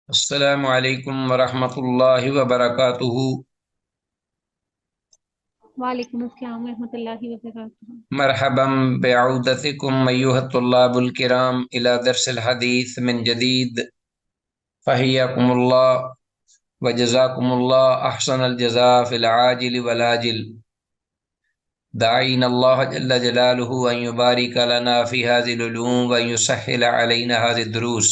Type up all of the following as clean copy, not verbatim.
السلام علیکم ورحمۃ اللہ وبرکاتہ۔ وعلیکم السلام ورحمۃ اللہ وبرکاتہ۔ مرحبا بعودتکم ایھا الطلاب الکرام الی درس الحدیث من جدید، فحیاکم اللہ وجزاکم اللہ احسن الجزاء فی العاجل والآجل، داعین اللہ جل جلالہ ان یبارک لنا فی هذه العلوم وان یسہل علینا هذه الدروس۔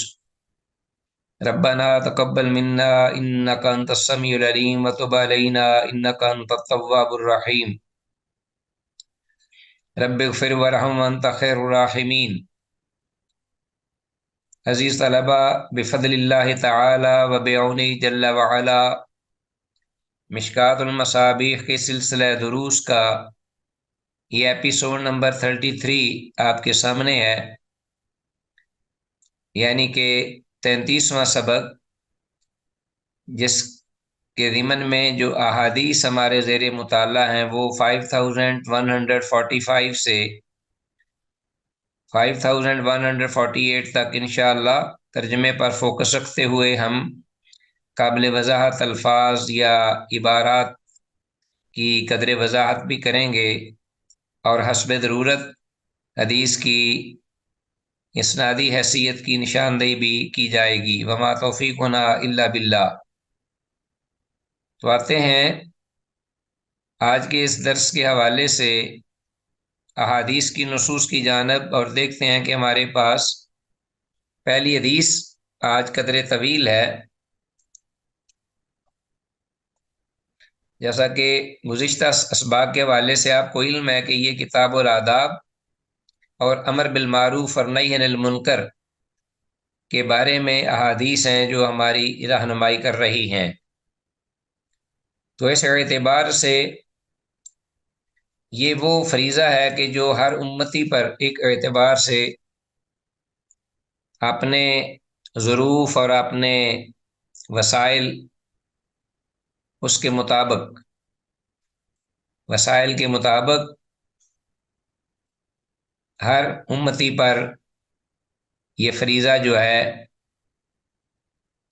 ربنا تقبل منا انك انت السمیع العلیم وتب علینا انك انت التواب الرحیم۔ رب اغفر ورحم وانت خیر الراحمین۔ عزیز طلبہ، بفضل اللہ تعالی و بعونہ جل وعلا، مشکوٰۃ المصابیح کے سلسلہ دروس کا یہ ایپیسوڈ نمبر 33 آپ کے سامنے ہے، یعنی کہ 33واں سبق، جس کے ضمن میں جو احادیث ہمارے زیر مطالعہ ہیں وہ 5145 سے 5148 تک انشاءاللہ ترجمے پر فوکس رکھتے ہوئے ہم قابل وضاحت الفاظ یا عبارات کی قدر وضاحت بھی کریں گے، اور حسب ضرورت حدیث کی اسنادی حیثیت کی نشاندہی بھی کی جائے گی۔ وما توفیقنا الا باللہ۔ تو آتے ہیں آج کے اس درس کے حوالے سے احادیث کی نصوص کی جانب، اور دیکھتے ہیں کہ ہمارے پاس پہلی حدیث آج قدر طویل ہے، جیسا کہ گزشتہ اسباق کے حوالے سے آپ کو علم ہے کہ یہ کتاب الآداب اور امر بالمعروف اور نہی عن المنکر کے بارے میں احادیث ہیں جو ہماری رہنمائی کر رہی ہیں۔ تو اس اعتبار سے یہ وہ فریضہ ہے کہ جو ہر امتی پر ایک اعتبار سے اپنے ظروف اور اپنے وسائل اس کے مطابق وسائل کے مطابق ہر امتی پر یہ فریضہ جو ہے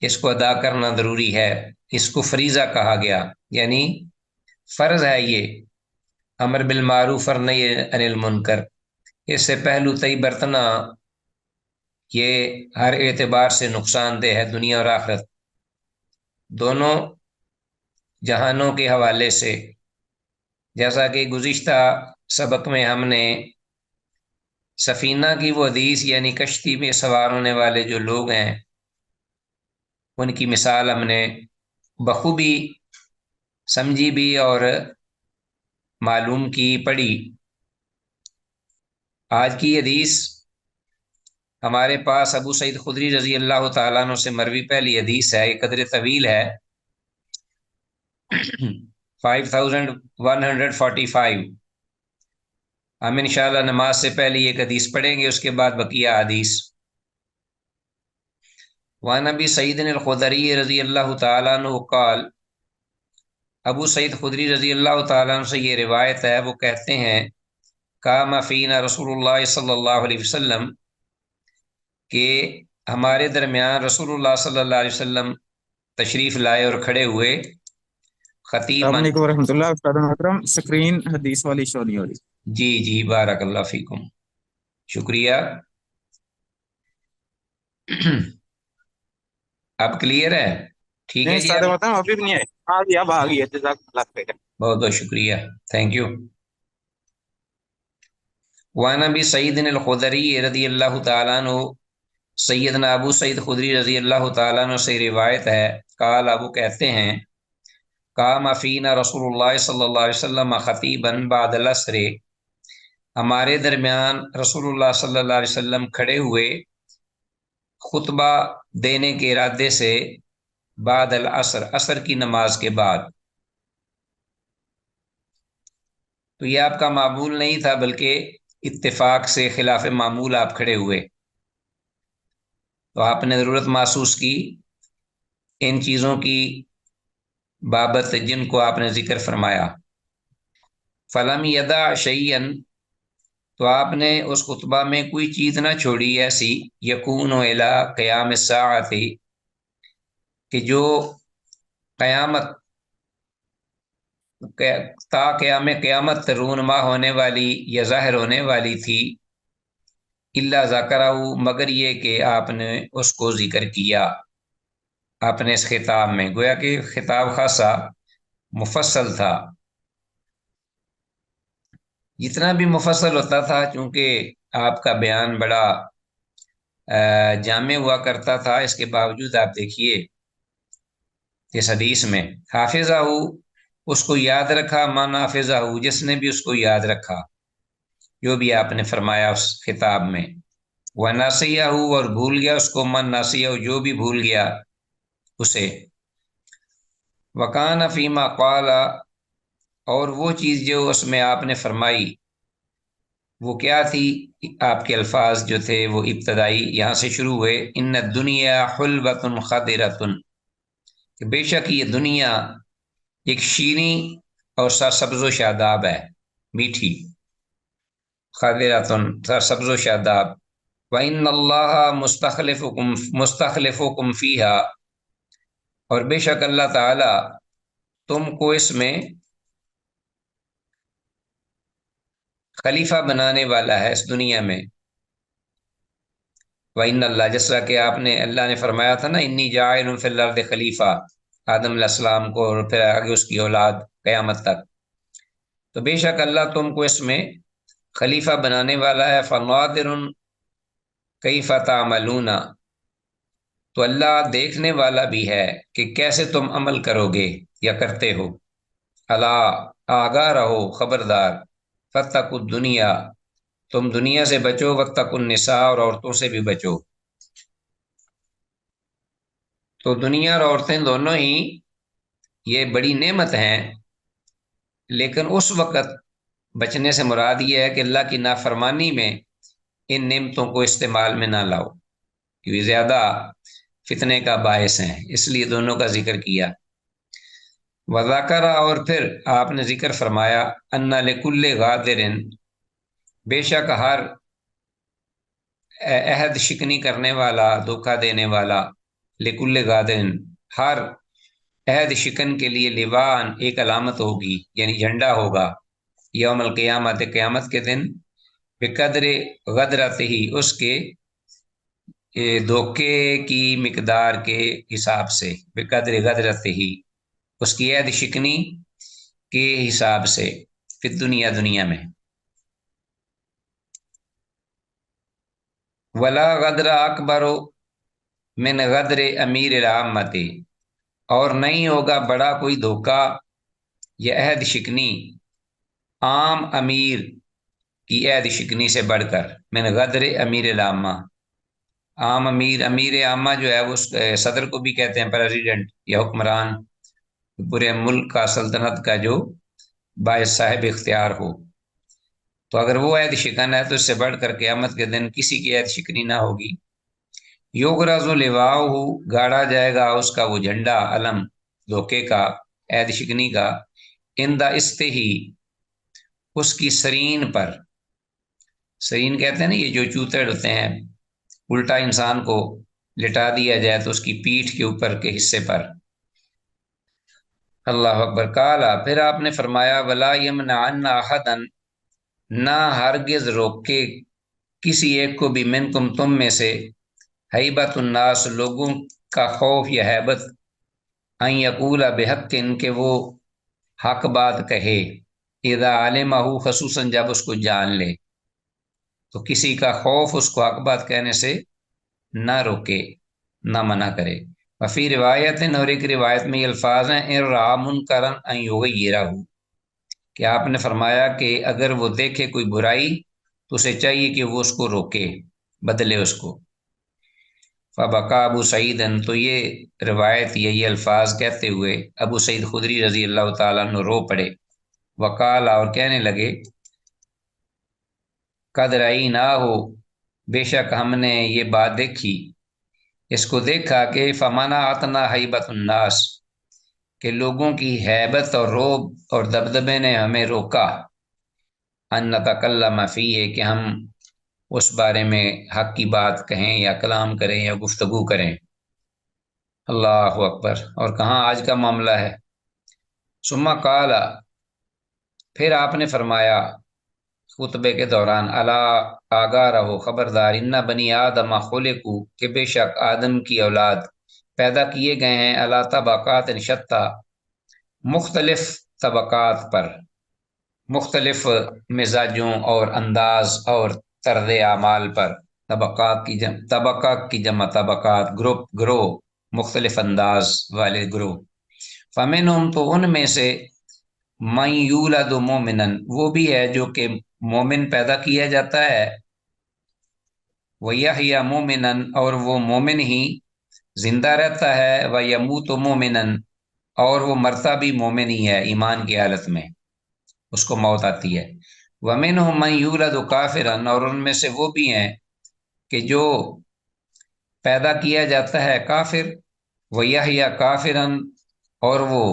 اس کو ادا کرنا ضروری ہے۔ اس کو فریضہ کہا گیا، یعنی فرض ہے یہ امر بالمعروف اور نہی عن المنکر۔ اس سے پہلو تئی برتنا یہ ہر اعتبار سے نقصان دہ ہے، دنیا اور آخرت دونوں جہانوں کے حوالے سے۔ جیسا کہ گزشتہ سبق میں ہم نے سفینہ کی وہ حدیث، یعنی کشتی میں سوار ہونے والے جو لوگ ہیں ان کی مثال ہم نے بخوبی سمجھی بھی اور معلوم کی، پڑھی۔ آج کی حدیث ہمارے پاس ابو سعید خدری رضی اللہ تعالیٰ عنہ سے مروی پہلی حدیث ہے، یہ قدر طویل ہے، 5145۔ ہم انشاءاللہ نماز سے پہلے ایک حدیث پڑھیں گے، اس کے بعد بقیہ حدیث۔ وعن ابی سعید الخدری رضی اللہ تعالیٰ عنہ قال، ابو سعید خدری رضی اللہ تعالیٰ عنہ سے یہ روایت ہے، وہ کہتے ہیں قام فینا رسول اللہ صلی اللہ علیہ وسلم، کہ ہمارے درمیان رسول اللہ صلی اللہ علیہ وسلم تشریف لائے اور کھڑے ہوئے، السلام خطیباً۔ علیکم ورحمۃ اللہ۔ استاد محترم سکرین حدیث والی شو نہیں ہو رہی۔ جی جی، بارک اللہ فیکم، شکریہ۔ اب کلیئر ہے؟ ٹھیک نہیں ہے جی، استاد اب محترم ابھی بھی نہیں آئے، ہاں جی اب آ گئی ہے، جزاک اللہ خیر۔ بہت بہت شکریہ، تھینک یو۔ وعن ابی سعید الخدری رضی اللہ تعالیٰ عنہ، سیدنا ابو سعید خدری رضی اللہ تعالیٰ عنہ سے روایت ہے، قال، ابو کہتے ہیں قام فینا رسول اللہ صلی اللہ علیہ وسلم خطیباً بعد العصر، ہمارے درمیان رسول اللہ صلی اللہ علیہ وسلم کھڑے ہوئے خطبہ دینے کے ارادے سے، بعد العصر، عصر کی نماز کے بعد۔ تو یہ آپ کا معمول نہیں تھا، بلکہ اتفاق سے خلاف معمول آپ کھڑے ہوئے، تو آپ نے ضرورت محسوس کی ان چیزوں کی بابت جن کو آپ نے ذکر فرمایا۔ فلم یدع شیئن، تو آپ نے اس خطبہ میں کوئی چیز نہ چھوڑی ایسی، یکون الی قیام الساعۃ، کہ جو قیامت تا قیامت رونما ہونے والی یا ظاہر ہونے والی تھی، الا ذکرہ، مگر یہ کہ آپ نے اس کو ذکر کیا اپنے اس خطاب میں، گویا کہ خطاب خاصا مفصل تھا۔ جتنا بھی مفصل ہوتا تھا، چونکہ آپ کا بیان بڑا جامع ہوا کرتا تھا، اس کے باوجود آپ دیکھیے اس حدیث میں حافظہ اس کو یاد رکھا، من حافظہ جس نے بھی اس کو یاد رکھا، جو بھی آپ نے فرمایا اس خطاب میں، وہ ناسیہ اور بھول گیا اس کو، من ناسیہ جو بھی بھول گیا اسے، وکان فیما قال، اور وہ چیز جو اس میں آپ نے فرمائی وہ کیا تھی؟ آپ کے الفاظ جو تھے وہ ابتدائی یہاں سے شروع ہوئے، ان الدنیا حلوۃ خضرۃ، کہ بے شک یہ دنیا ایک شیریں اور سرسبز و شاداب ہے، میٹھی، خضرۃ سرسبز و شاداب، وَإِنَّ اللَّهَ مُسْتَخْلِفُكُمْ فِيهَا، اور بے شک اللہ تعالی تم کو اس میں خلیفہ بنانے والا ہے، اس دنیا میں۔ وَإِنَّ اللَّهَ، جس طرح کہ آپ نے اللہ نے فرمایا تھا نا، انی جاعل فی الارض خلیفہ، آدم علیہ السلام کو اور پھر آگے اس کی اولاد قیامت تک، تو بے شک اللہ تم کو اس میں خلیفہ بنانے والا ہے، فَنَاظِرٌ کیف تعملون، تو اللہ دیکھنے والا بھی ہے کہ کیسے تم عمل کرو گے یا کرتے ہو، الا آگاہ رہو، خبردار، فاتقوا الدنیا، تم دنیا سے بچو، واتقوا النساء، اور عورتوں سے بھی بچو۔ تو دنیا اور عورتیں دونوں ہی یہ بڑی نعمت ہیں، لیکن اس وقت بچنے سے مراد یہ ہے کہ اللہ کی نافرمانی میں ان نعمتوں کو استعمال میں نہ لاؤ، کیونکہ زیادہ فتنے کا باعث ہیں، اس لیے دونوں کا ذکر کیا۔ وذکر، اور پھر آپ نے ذکر فرمایا، ان لکل غادر، بے شک ہر عہد شکنی کرنے والا، دھوکہ دینے والا، لکل غادر، ہر عہد شکن کے لیے لیوان، ایک علامت ہوگی، یعنی جھنڈا ہوگا، یوم القیامت، قیامت کے دن، بقدر غدرت ہی، اس کے دھوکے کی مقدار کے حساب سے، بقدر غدرت ہی، اس کی عہد شکنی کے حساب سے، پھر دنیا میں، ولا غدر اکبر من غدر امیر العامت، اور نہیں ہوگا بڑا کوئی دھوکہ یا عہد شکنی عام امیر کی عہد شکنی سے بڑھ کر، من غدر امیر العامہ، عام امیر، امیر عامہ جو ہے وہ صدر کو بھی کہتے ہیں، پریزیڈنٹ یا حکمران، پورے ملک کا، سلطنت کا جو باعث صاحب اختیار ہو، تو اگر وہ عہد شکن ہے تو اس سے بڑھ کر قیامت کے دن کسی کی عہد شکنی نہ ہوگی۔ یغرز لواءہ، گاڑا جائے گا اس کا وہ جھنڈا، علم دھوکے کا، عہد شکنی کا، اندہ استہی، اس کی سرین پر، سرین کہتے ہیں نا یہ جو چوتڑ ہوتے ہیں، الٹا انسان کو لٹا دیا جائے تو اس کی پیٹھ کے اوپر کے حصے پر، اللہ اکبر، کالا، پھر آپ نے فرمایا، ولا یمنعن احدا، نہ ہرگز روکے کسی ایک کو بھی، منکم تم میں سے، ہیبت الناس، لوگوں کا خوف یا ہیبت، ان یقول بحق، ان کے وہ حق بات کہے، اذا علمہ، خصوصاً جب اس کو جان لے، تو کسی کا خوف اس کو حق بات کہنے سے نہ روکے، نہ منع کرے۔ وفی روایت، اور ایک روایت میں یہ الفاظ ہیں، ان رأى منکرا ان یغیرہ، کہ آپ نے فرمایا کہ اگر وہ دیکھے کوئی برائی تو اسے چاہیے کہ وہ اس کو روکے، بدلے اس کو۔ فبکا ابو سعید، تو یہ روایت یہ الفاظ کہتے ہوئے ابو سعید خدری رضی اللہ تعالیٰ عنہ رو پڑے، وقال، اور کہنے لگے، قد رأیناہ، بے شک ہم نے یہ بات دیکھی، اس کو دیکھا کہ فمنعتنا ہیبت الناس، کہ لوگوں کی ہیبت اور رعب اور دبدبے نے ہمیں روکا، ان نتکلم فیہ، کہ ہم اس بارے میں حق کی بات کہیں یا کلام کریں یا گفتگو کریں۔ اللہ اکبر، اور کہاں آج کا معاملہ ہے؟ ثم قال، پھر آپ نے فرمایا خطبے کے دوران، اللہ آگاہ رہو، خبردار، ان بنی آدم خلقو، کہ بے شک آدم کی اولاد پیدا کیے گئے ہیں، اللہ طبقات شتیٰ، مختلف طبقات پر، مختلف مزاجوں اور انداز اور طرز اعمال پر، طبقہ کی جمع طبقات، گروہ، مختلف انداز والے گروہ، فمنہم، تو ان میں سے، من یولد مومنن، وہ بھی ہے جو کہ مومن پیدا کیا جاتا ہے، ویحیی مومنن، اور وہ مومن ہی زندہ رہتا ہے، ویموت مومنن، اور وہ مرتا بھی مومن ہی ہے ایمان کی حالت میں، اس کو موت آتی ہے، ومنہم من یولد کافرا، اور ان میں سے وہ بھی ہیں کہ جو پیدا کیا جاتا ہے کافر، ویحیی کافرا، اور وہ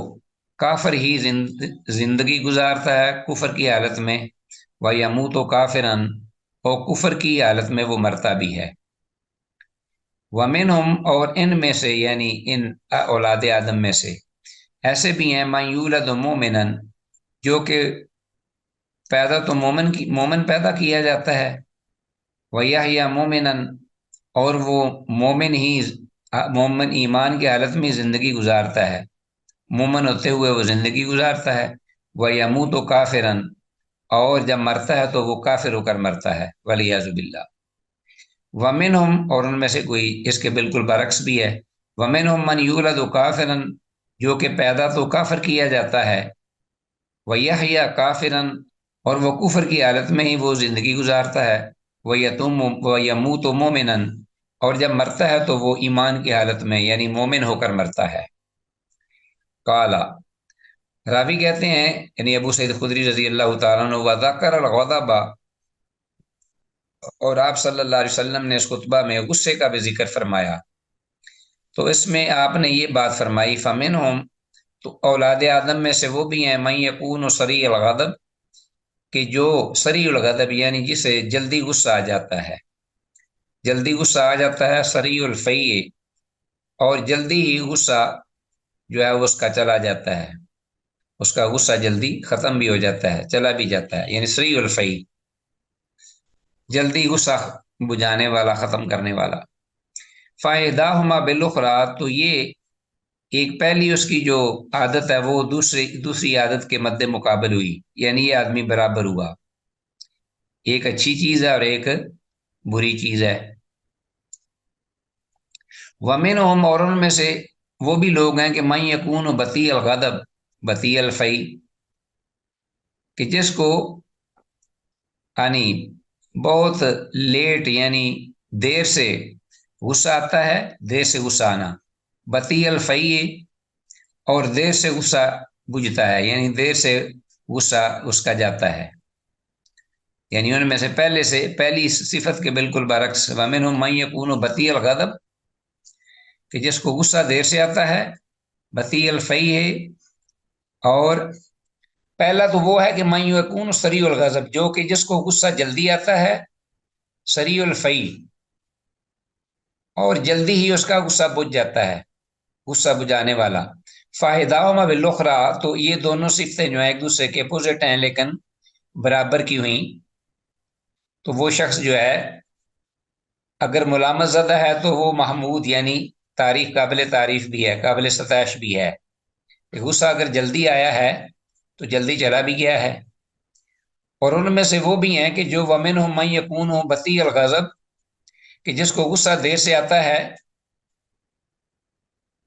کافر ہی زندگی گزارتا ہے کفر کی حالت میں، ویموت کافرا، اور کفر کی حالت میں وہ مرتا بھی ہے، ومنہم، اور ان میں سے یعنی ان اولاد آدم میں سے ایسے بھی ہیں، من یولد مومنن، جو کہ پیدا تو مومن پیدا کیا جاتا ہے، ویحیی مومنن، اور وہ مومن ایمان کی حالت میں زندگی گزارتا ہے، مومن ہوتے ہوئے وہ زندگی گزارتا ہے، ویموت کافرا، اور جب مرتا ہے تو وہ کافر ہو کر مرتا ہے، والعیاذ باللہ، ومنہم، اور ان میں سے کوئی اس کے بالکل برعکس بھی ہے، ومنہم من یولد کافرا، جو کہ پیدا تو کافر کیا جاتا ہے، ویحیی کافرا، اور وہ کفر کی حالت میں ہی وہ زندگی گزارتا ہے، ویموت مومنا، اور جب مرتا ہے تو وہ ایمان کی حالت میں یعنی مومن ہو کر مرتا ہے، کالا، راوی کہتے ہیں یعنی ابو سعید خدری رضی اللہ تعالیٰ عنہ، وذکر الغضب، اور آپ صلی اللہ علیہ وسلم نے اس خطبہ میں غصے کا بھی ذکر فرمایا، تو اس میں آپ نے یہ بات فرمائی، فمنہم، تو اولاد آدم میں سے وہ بھی ہیں، من یکون سریع الغضب، کہ جو سریع الغضب یعنی جسے جلدی غصہ آ جاتا ہے، جلدی غصہ آ جاتا ہے، سریع الفیع، اور جلدی ہی غصہ جو ہے اس کا چلا جاتا ہے، اس کا غصہ جلدی ختم بھی ہو جاتا ہے، چلا بھی جاتا ہے، یعنی سریع الفیع، جلدی غصہ بجھانے والا، ختم کرنے والا، فاحداہما بالاخری، تو یہ ایک پہلی اس کی جو عادت ہے وہ دوسری عادت کے مد مقابل ہوئی، یعنی یہ آدمی برابر ہوا، ایک اچھی چیز ہے اور ایک بری چیز ہے، ومنہم، اور ان میں سے وہ بھی لوگ ہیں کہ من یکون بطیء الغضب بطیء الفیع، کہ جس کو یعنی بہت لیٹ یعنی دیر سے غصہ آتا ہے، دیر سے غصہ آنا، بطیء الفیع، اور دیر سے غصہ بجھتا ہے یعنی دیر سے غصہ اس کا جاتا ہے، یعنی ان میں سے پہلی صفت کے بالکل برعکس، ومنہم من یکون بطیء الغضب، کہ جس کو غصہ دیر سے آتا ہے، بطیء الفیع ہے، اور پہلا تو وہ ہے کہ من یکون سریع الغضب، جو کہ جس کو غصہ جلدی آتا ہے، سریع الفیع، اور جلدی ہی اس کا غصہ بجھ جاتا ہے، غصہ بجھانے والا، فاحداہما بالاخری، تو یہ دونوں صفتیں جو ہیں ایک دوسرے کے اپوزٹ ہیں لیکن برابر کی ہوئیں، تو وہ شخص جو ہے اگر ملامت زدہ ہے تو وہ محمود یعنی قابل تعریف بھی ہے، قابل ستائش بھی ہے، کہ غصہ اگر جلدی آیا ہے تو جلدی چلا بھی گیا ہے، اور ان میں سے وہ بھی ہیں کہ جو ومنہم من یکون بطیء الغضب، کہ جس کو غصہ دیر سے آتا ہے،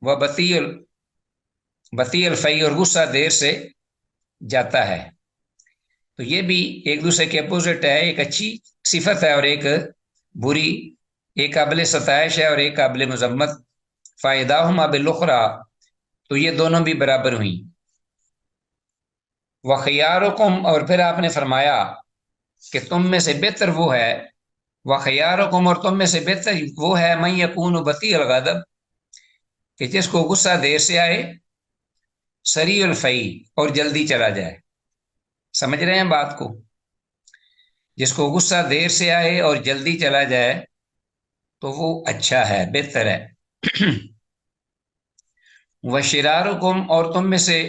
وہ بطیء الفیع، اور غصہ دیر سے جاتا ہے، تو یہ بھی ایک دوسرے کے اپوزٹ ہے، ایک اچھی صفت ہے اور ایک بری، ایک قابل ستائش ہے اور ایک قابل مذمت، فاحداہما بالاخری، تو یہ دونوں بھی برابر ہوئیں، وخیارکم، اور پھر آپ نے فرمایا کہ تم میں سے بہتر وہ ہے، وخیارکم، اور تم میں سے بہتر وہ ہے، من یکون بطیء الغضب، کہ جس کو غصہ دیر سے آئے، سریع الفیع، اور جلدی چلا جائے، سمجھ رہے ہیں بات کو؟ جس کو غصہ دیر سے آئے اور جلدی چلا جائے تو وہ اچھا ہے، بہتر ہے वशिरारुकुम, और तुम में से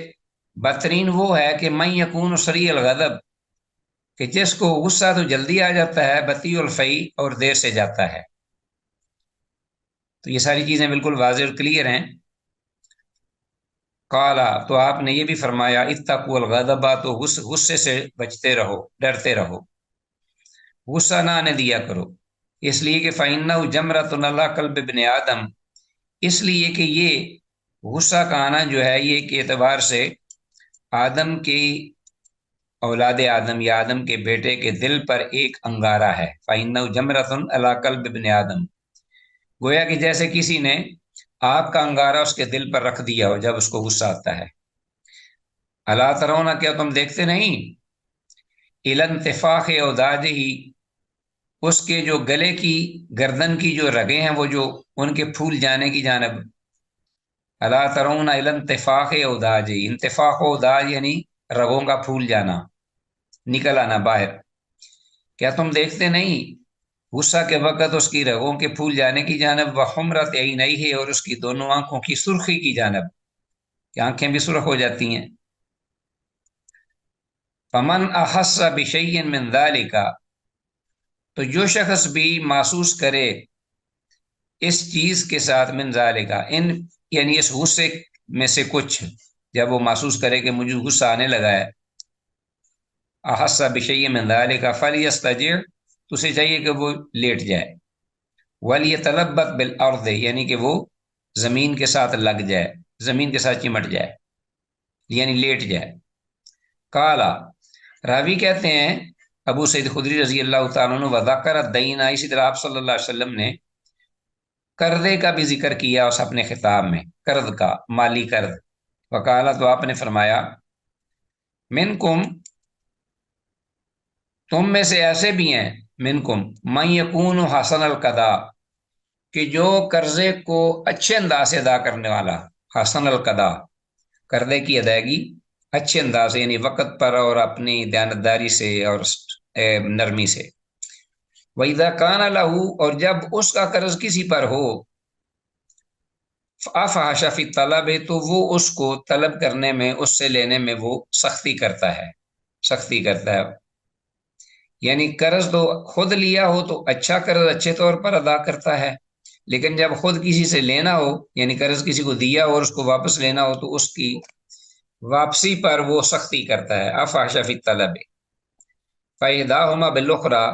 बदतरीन वो है कि मैं यकून सरी अलगदब, कि जिसको गुस्सा तो जल्दी आ जाता है, बती उलफई, और देर से जाता है। तो ये सारी चीजें बिल्कुल वाज़ेह और क्लियर हैं। काला, तो आपने ये भी फरमाया इत्तकुल गदबा, तो गुस्से से बचते रहो, डरते रहो, गुस्सा ना आने दिया करो। इसलिए कि फ़इन्नहु जमरतुन अला क़ल्बि इब्न आदम, इसलिए कि ये गुस्सा का आना जो है ये के एतबार से आदम की औलाद आदम या आदम के बेटे के दिल पर एक अंगारा है। फ़इन्नहु जमरतुन अला क़ल्बि इब्न आदम, गोया कि जैसे किसी ने आग का अंगारा उसके दिल पर रख दिया हो जब उसको गुस्सा आता है। अला तरौना, क्या तुम देखते नहीं, इलन तिफाक औदाज ही, उसके जो गले की गर्दन की जो रगें हैं वो जो उनके फूल जाने की जानब। अला तरौना इलन तिफाक औदाज, इंतफाक औदाज यानी रगों का फूल जाना, निकल आना बाहर। क्या तुम देखते नहीं गुस्सा के वक़्त उसकी रगों के फूल जाने की जानब, व हुमरत ऐनई है, और उसकी दोनों आंखों की सुर्खी की जानब, कि आंखें भी सुर्ख हो जाती हैं। फमन अहस्सा बिशैइन मिन ज़ालिका, तो जो शख्स भी महसूस करे इस चीज के साथ, मिन ज़ालिका, इन यानी इस गुस्से में से कुछ, जब वो महसूस करे कि मुझे गुस्सा आने लगा है, अहस्सा बिशैइन मिन ज़ालिका फलयस्तजिर, तो उसे चाहिए कि वो लेट जाए। वलियतलब्बत बिल अर्द, यानी कि वो जमीन के साथ लग जाए, जमीन के साथ चिमट जाए, यानी लेट जाए। काला, रावी कहते हैं अबू सईद खुदरी रजी अल्लाह तआला अन्हु, वज़कर दईना, इसी तरह आप सल्लल्लाहु अलैहि वसल्लम ने कर्जे का भी जिक्र किया उस अपने खिताब में, कर्ज का, माली कर्ज। वकाला, तो आपने फरमाया मिनकुम, तुम में से ऐसे भी हैं, मिनकुम मन यकून हसन अल कदा, कि जो कर्जे को अच्छे अंदाज से अदा करने वाला, हसन अल कदा, कर्जे की अदायगी अच्छे अंदाज से, यानी वक़्त पर और अपनी दयानतदारी से और नरमी से। वइदा कान लहू, और जब उसका कर्ज किसी पर हो, अफहाशा फी तलब है, तो वो उसको तलब करने में, उससे लेने में वो सख्ती करता है, सख्ती करता है। यानी कर्ज तो खुद लिया हो तो अच्छा कर्ज अच्छे तौर पर अदा करता है, लेकिन जब खुद किसी से लेना हो, यानी कर्ज किसी को दिया हो और उसको वापस लेना हो, तो उसकी वापसी पर वो सख्ती करता है। अफहाशा फी तलब, फ़इहदाहुमा बिलउखरा,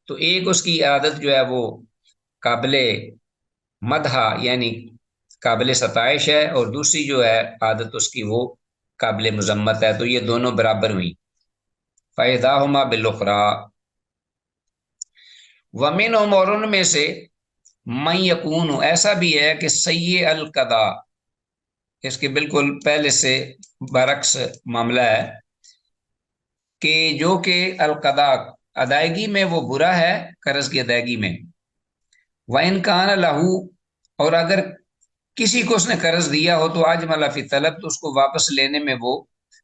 तो एक उसकी आदत जो है वो काबिले मदहा, यानी काबिल सताइश है, और दूसरी जो है आदत उसकी वो काबिल मजम्मत है, तो ये दोनों बराबर हुई। फ़इहदाहुमा बिलउखरा, वमिनहुम, और उनमें से मैं यकून, ऐसा भी है कि सय्य अल कदा, इसके बिल्कुल पहले से बरक्स मामला है, कि जो कि अल कदा, अदायगी में वो बुरा है, कर्ज की अदायगी में। व इन कान लहू, और अगर किसी को उसने कर्ज दिया हो तो आज मलाफी तलब, तो उसको वापस लेने में वो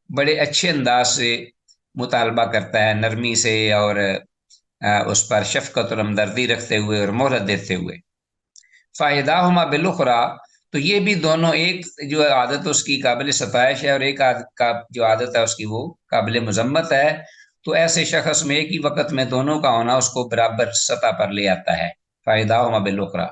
बड़े अच्छे अंदाज से मुतालबा करता है, नरमी से, और उस पर शफकत और हमदर्दी रखते हुए और मोहलत देते हुए। फ़ायदाहुमा बिलुखरा, तो ये भी दोनों, एक जो आदत उसकी काबिल सताइश है और एक का जो आदत है उसकी वो काबिल मजम्मत है, तो ऐसे शख्स में एक ही वक्त में दोनों का होना उसको बराबर सतह पर ले आता है। फ़ायदाहुमा बिलुखरा।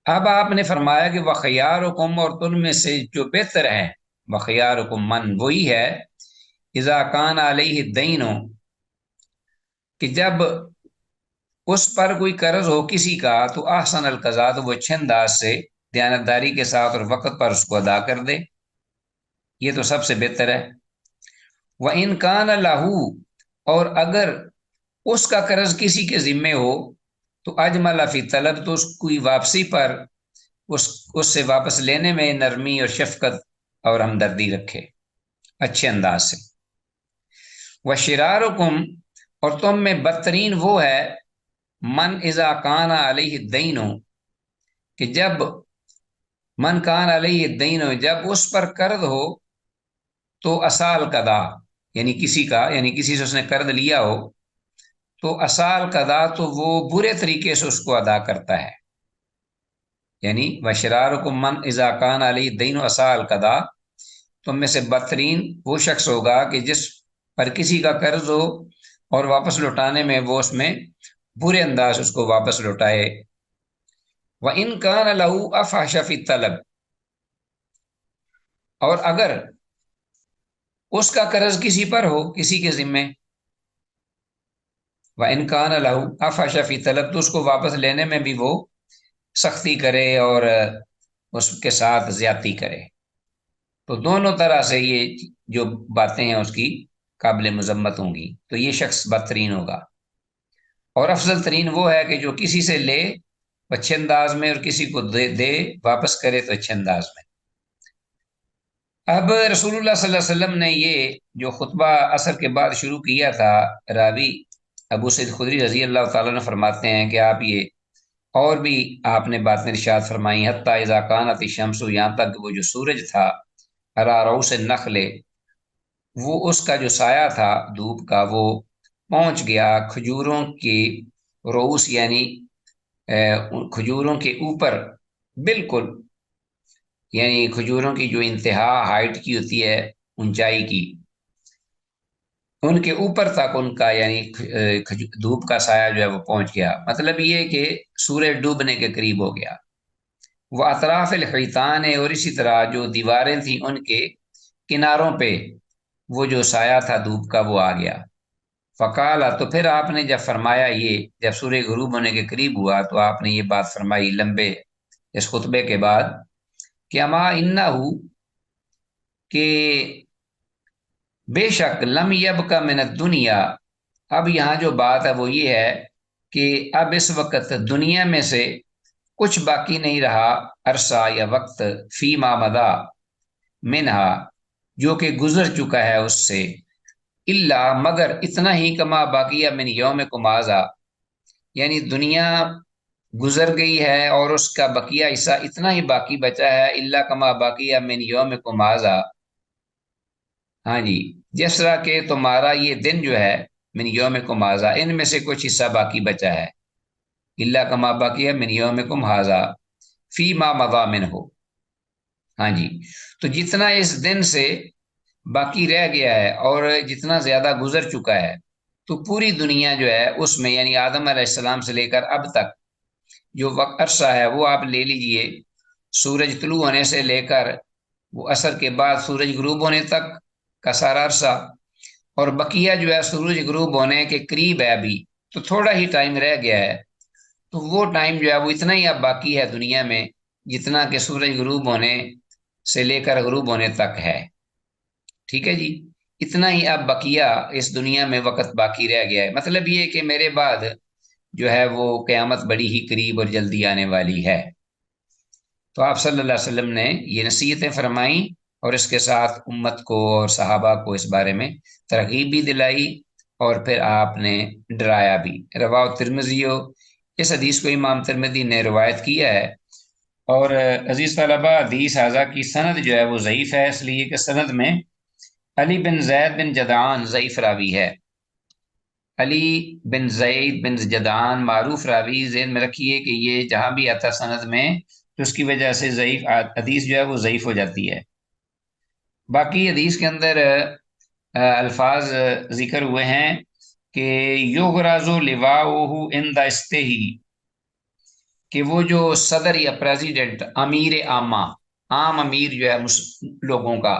अब आपने फरमाया कि वखयारुकुम, और तुम में से जो बेहतर है, वखयारुकुम मन, वही है, इज़ा कान अलैहि दैनो, कि जब उस पर कोई कर्ज हो किसी का, तो ahsan अल कज़ा, तो वो अच्छे अंदाज से दयानतदारी के साथ और वक़्त पर उसको अदा कर दे, ये तो सबसे बेहतर है। व इन कान लहू, और अगर उसका कर्ज किसी के जिम्मे हो, तो अजमल फी तलब, तो उसकी वापसी पर उससे वापस लेने में नरमी और शफकत और हमदर्दी रखे, अच्छे अंदाज से। व शिरारुकुम, और तुम में बदतरीन वो है, मन इज़ा काना अलैहि दैनो, कि जब मन कान अलैहि दैनो, जब उस पर कर्ज हो, तो असाल कदा, यानी किसी का, यानी किसी से उसने कर्ज लिया हो, तो असाल कदा, तो वो बुरे तरीके से उसको अदा करता है। यानी वशरारुकुम मन इज़ा कान अलैहि दीन असाल कदा, तुम में से बदतरीन वो शख्स होगा कि जिस पर किसी का कर्ज हो और वापस लौटाने में वो उसमें बुरे अंदाज उसको वापस लौटाए। व इन कान लहू अफहश फी तलब, और अगर उसका कर्ज किसी पर हो, किसी के जिम्मे, व इन कान लहू अफहश फी तलब, तो उसको वापस लेने में भी वो सख्ती करे और उसके साथ ज्यादती करे। तो दोनों तरह से ये जो बातें हैं उसकी काबिल मजम्मत होंगी। तो ये शख्स बदतरीन होगा। और अफजल तरीन वो है कि जो किसी से ले अच्छे अंदाज में और किसी को दे वापस करे तो अच्छे अंदाज में। अब रसूलुल्लाह सल्लल्लाहु अलैहि वसल्लम ने ये जो खुतबा असर के बाद शुरू किया था, रावी अबू सईद खुदरी रजी अल्लाह ताला ने फरमाते हैं कि आप ये और भी आपने बातें इरशाद फरमाई, हत्ता इज़ा कानत शम्सु, यहाँ तक वो जो सूरज था, अला रऊस नखले, वो उसका जो साया था धूप का, वो पहुंच गया खजूरों की रऊस, यानी उन खजूरों के ऊपर बिल्कुल, यानी खजूरों की जो इंतहा हाइट की होती है, ऊंचाई की, उनके ऊपर तक उनका यानी धूप का साया जो है वो पहुंच गया। मतलब ये कि सूरज डूबने के करीब हो गया। वह अतराफ खैतान है, और इसी तरह जो दीवारें थी उनके किनारों पे वो जो साया था धूप का वो आ गया। फ़काला, तो फिर आपने जब फरमाया, ये जब सूर्य गुरूब होने के करीब हुआ तो आपने ये बात फरमाई लंबे इस खुतबे के बाद कि अमा इन्नहु, कि बेशक लम यबका मिन दुनिया, अब यहाँ जो बात है वो ये है कि अब इस वक्त दुनिया में से कुछ बाकी नहीं रहा, अरसा या वक्त, फी मामदा, मिनहा, जो कि गुजर चुका है उससे, इल्ला, मगर इतना ही, कमा बाकिया मिन यौम कुमाजा, यानी दुनिया गुजर गई है और उसका बकिया हिस्सा इतना ही बाकी बचा है, इल्ला कमा बाकिया मिन यौम कुमाजा, हाँ जी, जिस तरह के तुम्हारा ये दिन जो है, मिन यौम कुमाजा, इनमें से कुछ हिस्सा बाकी बचा है, इल्ला कमा बाकिया मिन यौम कुमाजा फी मा मदा मिन हो, हाँ जी। तो जितना इस दिन से बाकी रह गया है और जितना ज्यादा गुजर चुका है, तो पूरी दुनिया जो है उसमें, यानी आदम अलैहिस्सलाम से लेकर अब तक जो वक्त अरसा है वो आप ले लीजिए, सूरज तुलू होने से लेकर वो असर के बाद सूरज गुरूब होने तक का सारा अरसा, और बकिया जो है सूरज गुरूब होने के करीब है अभी, तो थोड़ा ही टाइम रह गया है। तो वो टाइम जो है वो इतना ही अब बाकी है दुनिया में, जितना कि सूरज गुरूब होने से लेकर गुरूब होने तक है। ठीक है जी, इतना ही अब बकिया इस दुनिया में वक्त बाकी रह गया है। मतलब ये कि मेरे बाद जो है वो क़यामत बड़ी ही करीब और जल्दी आने वाली है। तो आप सल्लल्लाहु अलैहि वसल्लम ने ये नसीहतें फरमाई और इसके साथ उम्मत को और सहाबा को इस बारे में तरगीब भी दिलाई, और फिर आपने डराया भी। रवा तिरमिज़ियो, इस हदीस को इमाम तिरमिज़ी ने रवायत किया है। और अजीज़ तलबा, हदीस हाजा की सनद जो है वो ज़ईफ़ है, इसलिए कि सनद में अली बिन जैद बिन जदान ज़ईफ़ रावी है। अली बिन जैद बिन जदान मारूफ रावी, ज़हन में रखिए कि ये जहाँ भी आता सनद में तो उसकी वजह से ज़ईफ़ हदीस जो है वो ज़ईफ़ हो जाती है। बाकी हदीस के अंदर अल्फाज जिक्र हुए हैं कि युगराजु लिवाउहु इंदा इस्तेही, कि वो जो सदर या प्रेसिडेंट, अमीर आमा, आम अमीर जो है लोगों का,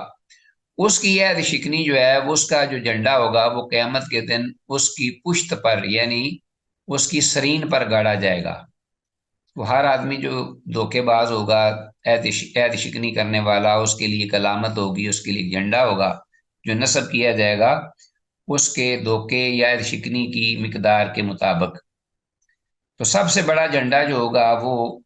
उसकी यह शिकनी जो है वो उसका जो झंडा होगा वो क़यामत के दिन उसकी पुश्त पर, यानी उसकी सरीन पर गाड़ा जाएगा। तो हर आदमी जो धोखेबाज होगा, ऐद शिकनी करने वाला, उसके लिए एक अलामत होगी, उसके लिए एक झंडा होगा जो नस्ब किया जाएगा उसके धोखे या ऐद शिकनी की मिकदार के मुताबिक। तो सबसे बड़ा झंडा जो होगा वो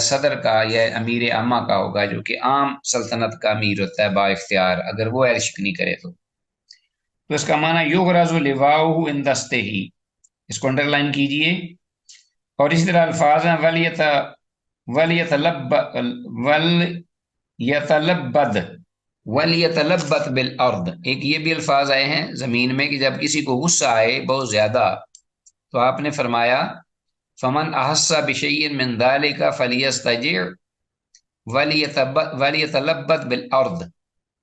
सदर का या अमीर आमा का होगा, जो कि आम सल्तनत का अमीर होता है बा इख्तियार, अगर वो ऐद शिकनी करे तो इसका माना युगराजु लिवाउहु इन दस्ते ही, इसको अंडरलाइन कीजिए। और इसी तरह अल्फाज हैं वल यतलब्बत बिल अर्द, एक ये भी अल्फाज आए हैं जमीन में कि जब किसी को गुस्सा आए बहुत ज्यादा, तो आपने फरमाया फमन अहस्सा बिशैइन मिन दालिका फलियस्तजिअ वलियतलब्बत बिल अर्द।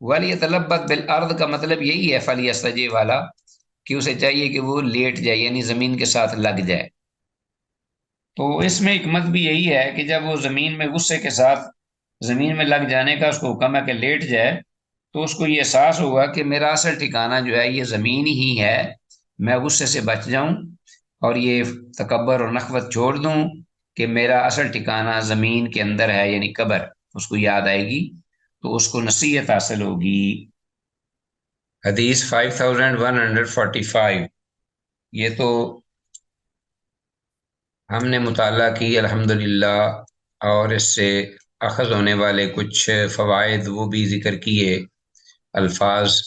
वलियतलब्बत बिल अर्द का मतलब यही है फलियस्तजी वाला, कि उसे चाहिए कि वो लेट जाए, यानी जमीन के साथ लग जाए। तो इसमें हिकमत भी यही है कि जब वो जमीन में गुस्से के साथ जमीन में लग जाने का उसको हुक्म है कि लेट जाए, तो उसको ये एहसास होगा कि मेरा असल ठिकाना जो है ये ज़मीन ही है, मैं गुस्से से बच जाऊं और ये तकब्बर और नखवत छोड़ दूं कि मेरा असल ठिकाना ज़मीन के अंदर है, यानी कब्र। उसको याद आएगी तो उसको नसीहत हासिल होगी। हदीस 5145, ये तो हमने मुताला की अल्हम्दुलिल्लाह, और इससे अखज़ होने वाले कुछ फ़वाइद वो भी ज़िक्र किए, अल्फाज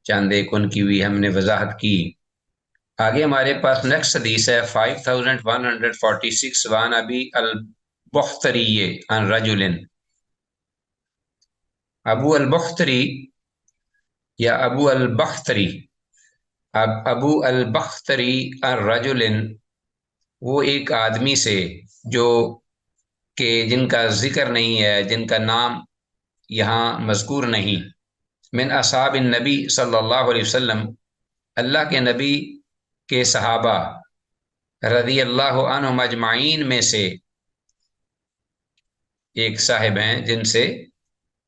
चंद एक उनकी भी हमने वजाहत की। आगे हमारे पास नेक्स्ट हदीस है 5146, वान अबी अल बख्तरी अन रजुलिन। अबू अल बख्तरी या अबू अल बख्तरी, अब अबू अल बख्तरी अन रजुलिन, वो एक आदमी से जो कि जिनका जिक्र नहीं है, जिनका नाम यहाँ मज़कूर नहीं, मिन असहाब नबी सल्लल्लाहु अलैहि वसल्लम, अल्लाह के नबी के सहाबा रज़ी अल्लाह अन्हुम अजमाइन में से एक साहिब हैं, जिनसे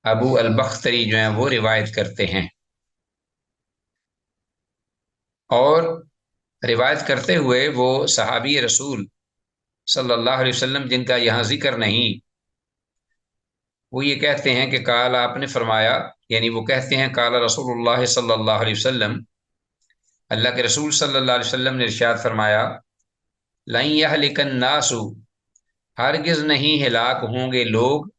अबू अल बख्तरी जो हैं वो रिवायत करते हैं। और रिवायत करते हुए वो सहाबी रसूल सल्लल्लाहु अलैहि वसल्लम जिनका यहाँ जिक्र नहीं, वो ये कहते हैं कि काल, आपने फरमाया, यानी वो कहते हैं काल रसूलुल्लाह सल्लल्लाहु अलैहि वसल्लम, अल्लाह के रसूल सल्लल्लाहु अलैहि वसल्लम ने इरशाद फरमाया, लन यहलिकन नासु, हरगिज नहीं हिलाक होंगे लोग,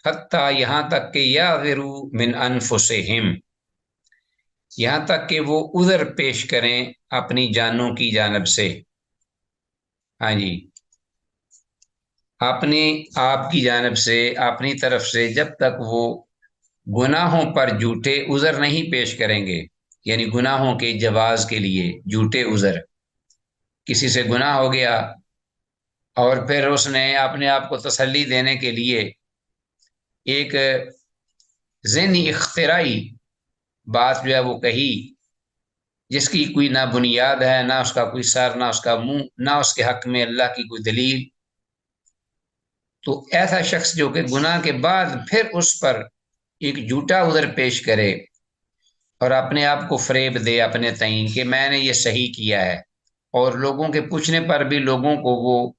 हत्ता यहाँ तक कि याज़िरू मिन अनफुसिहिम, यहाँ तक कि वो उज़र पेश करें अपनी जानों की जानब से। हाँ जी, अपने आप की जानब से, अपनी तरफ से, जब तक वो गुनाहों पर झूठे उज़र नहीं पेश करेंगे, यानी गुनाहों के जवाज के लिए झूठे उज़र। किसी से गुनाह हो गया और फिर उसने अपने आप को तसल्ली देने के लिए एक ज़हनी इख्तिराई बात जो है वो कही, जिसकी कोई ना बुनियाद है, ना उसका कोई सर, ना उसका मुंह, ना उसके हक में अल्लाह की कोई दलील। तो ऐसा शख्स जो कि गुनाह के बाद फिर उस पर एक झूठा उधर पेश करे और अपने आप को फरेब दे अपने तईन कि मैंने ये सही किया है, और लोगों के पूछने पर भी लोगों को वो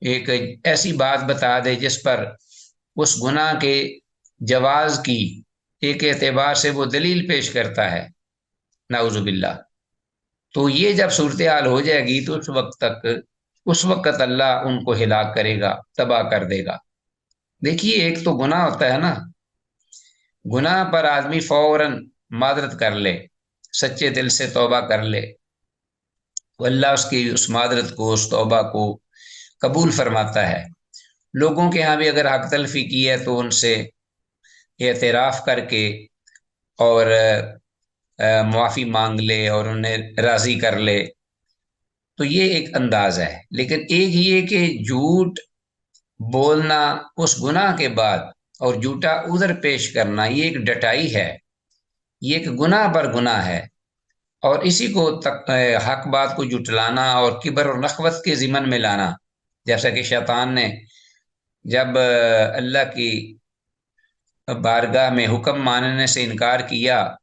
एक ऐसी बात बता दे जिस पर उस गुनाह के जवाज की एक एतबार से वो दलील पेश करता है, नाउजुबिल्ला। तो ये जब सूरत हाल हो जाएगी तो उस वक्त अल्लाह उनको हिलाक करेगा, तबाह कर देगा। देखिए, एक तो गुनाह होता है ना, गुनाह पर आदमी फौरन मादरत कर ले, सच्चे दिल से तौबा कर ले, तो अल्लाह उसकी उस मादरत को, उस तौबा को कबूल फरमाता है। लोगों के यहाँ भी अगर हक तलफी की है तो उनसे एतराफ़ करके और मुआफ़ी मांग ले और उन्हें राज़ी कर ले, तो ये एक अंदाज है। लेकिन एक ये कि झूठ बोलना उस गुनाह के बाद और झूठा उधर पेश करना, ये एक डटाई है, ये एक गुनाह पर गुनाह है। और इसी को हक बात को जुटलाना और किबर और नखवत के ज़िमन में लाना, जैसा कि शैतान ने जब अल्लाह की बारगाह में हुक्म मानने से इनकार किया,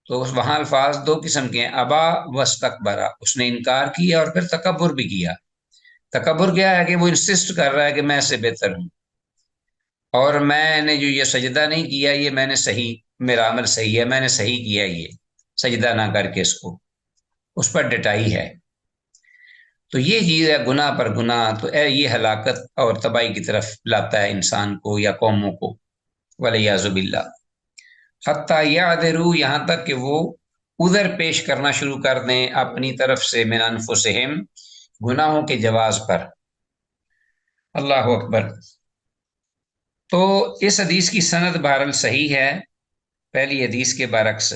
तो वहाँ अल्फाज दो किस्म के हैं, अबा वस्तकबरा, उसने इनकार किया और फिर तकब्बुर भी किया। तकब्बुर क्या है कि वो इंसिस्ट कर रहा है कि मैं इससे बेहतर हूँ, और मैंने जो ये सजदा नहीं किया, ये मैंने सही, मेरा अमल सही है, मैंने सही किया, ये सजदा ना करके इसको, उस पर डटाई है। तो ये चीज़ है गुनाह पर गुनाह, तो ये हलाकत और तबाही की तरफ लाता है इंसान को या कौमों को, वलियाजुबिल्ला। हत्ता यादरू, यहाँ तक कि वो उधर पेश करना शुरू कर दें अपनी तरफ से, मिन अनफुसिहिम, गुनाहों के जवाज पर। अल्लाह अकबर। तो इस हदीस की सनद बहरल सही है, पहली हदीस के बरक्स।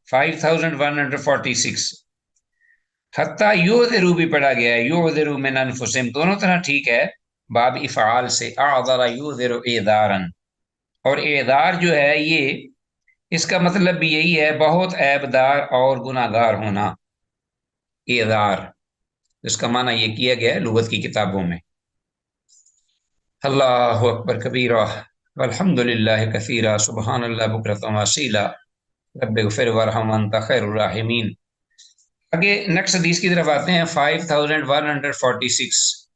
5146, हत्ता युज़िरू भी पढ़ा गया है, युज़िरू मिन अनफुसिहिम, दोनों तरह ठीक है, बाब इफ़ाल से। अअज़रा युज़िरू इज़ारन, और एदार जो है ये, इसका मतलब भी यही है, बहुत ऐबदार और गुनाहगार होना, एदार, इसका माना ये किया गया है लुगत की किताबों में। अल्लाहु अकबर कबीरा वल्हम्दुलिल्लाहि कसीरा सुबहानल्लाह बुकरतम व असीला रब्बिग़फिर वरहम अंत खैरुर राहिमीन। आगे नेक्स्ट हदीस की तरफ आते हैं। 5146।